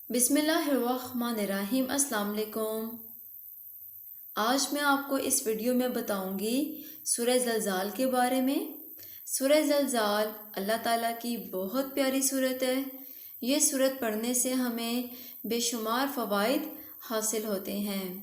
بسم اللہ الرحمن الرحیم۔ السلام علیکم۔ آج میں آپ کو اس ویڈیو میں بتاؤں گی سورہ زلزال کے بارے میں۔ سورہ زلزال اللہ تعالیٰ کی بہت پیاری سورت ہے۔ یہ سورت پڑھنے سے ہمیں بے شمار فوائد حاصل ہوتے ہیں۔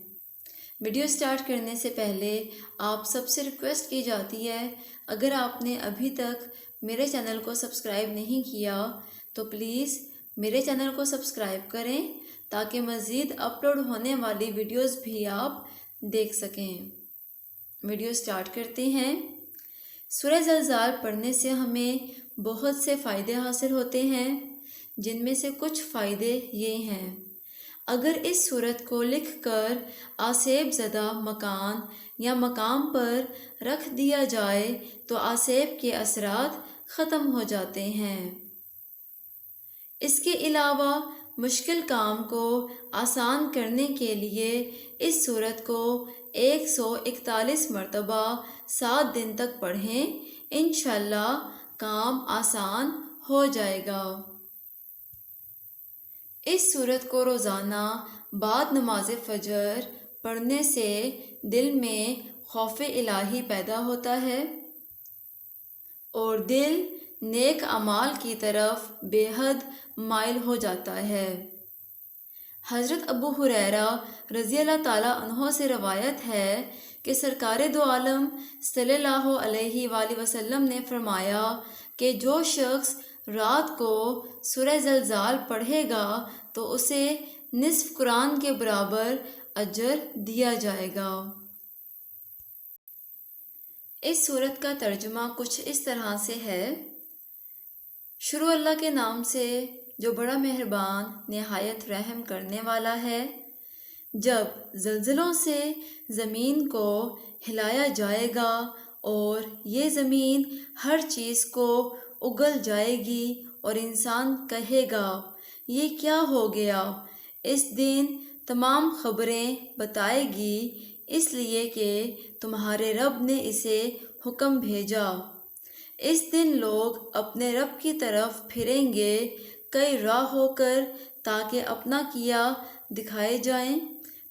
ویڈیو سٹارٹ کرنے سے پہلے آپ سب سے ریکویسٹ کی جاتی ہے، اگر آپ نے ابھی تک میرے چینل کو سبسکرائب نہیں کیا تو پلیز میرے چینل کو سبسکرائب کریں تاکہ مزید اپلوڈ ہونے والی ویڈیوز بھی آپ دیکھ سکیں۔ ویڈیو سٹارٹ کرتے ہیں۔ سورہ زلزال پڑھنے سے ہمیں بہت سے فائدے حاصل ہوتے ہیں، جن میں سے کچھ فائدے یہ ہیں۔ اگر اس سورت کو لکھ کر آسیب زدہ مکان یا مقام پر رکھ دیا جائے تو آسیب کے اثرات ختم ہو جاتے ہیں۔ اس کے علاوہ مشکل کام کو آسان کرنے کے لیے اس سورت کو 141 مرتبہ 7 دن تک پڑھیں، انشاءاللہ کام آسان ہو جائے گا۔ اس سورت کو روزانہ بعد نماز فجر پڑھنے سے دل میں خوف الہی پیدا ہوتا ہے اور دل نیک اعمال کی طرف بے حد مائل ہو جاتا ہے۔ حضرت ابو ہریرہ رضی اللہ تعالیٰ عنہ سے روایت ہے کہ سرکار دو عالم صلی اللہ علیہ وآلہ وسلم نے فرمایا کہ جو شخص رات کو سورہ زلزال پڑھے گا تو اسے نصف قرآن کے برابر اجر دیا جائے گا۔ اس سورت کا ترجمہ کچھ اس طرح سے ہے۔ شروع اللہ کے نام سے جو بڑا مہربان نہایت رحم کرنے والا ہے۔ جب زلزلوں سے زمین کو ہلایا جائے گا اور یہ زمین ہر چیز کو اگل جائے گی اور انسان کہے گا یہ کیا ہو گیا، اس دن تمام خبریں بتائے گی، اس لیے کہ تمہارے رب نے اسے حکم بھیجا۔ اس دن لوگ اپنے رب کی طرف پھریں گے کئی راہ ہو کر تاکہ اپنا کیا دکھائے جائیں،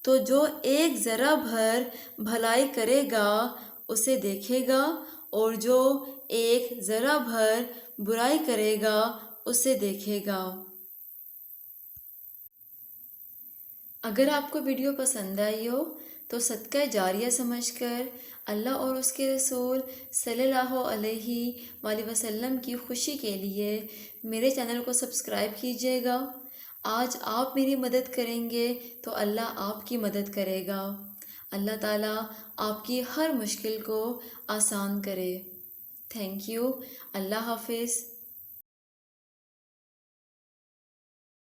تو جو ایک ذرہ بھر بھلائی کرے گا اسے دیکھے گا اور جو ایک ذرہ بھر برائی کرے گا اسے دیکھے گا۔ اگر آپ کو ویڈیو پسند آئی ہو تو صدقہ جاریہ سمجھ کر اللہ اور اس کے رسول صلی اللہ علیہ وآلہ وسلم کی خوشی کے لیے میرے چینل کو سبسکرائب کیجیے گا۔ آج آپ میری مدد کریں گے تو اللہ آپ کی مدد کرے گا۔ اللہ تعالیٰ آپ کی ہر مشکل کو آسان کرے۔ Thank you. اللہ حافظ۔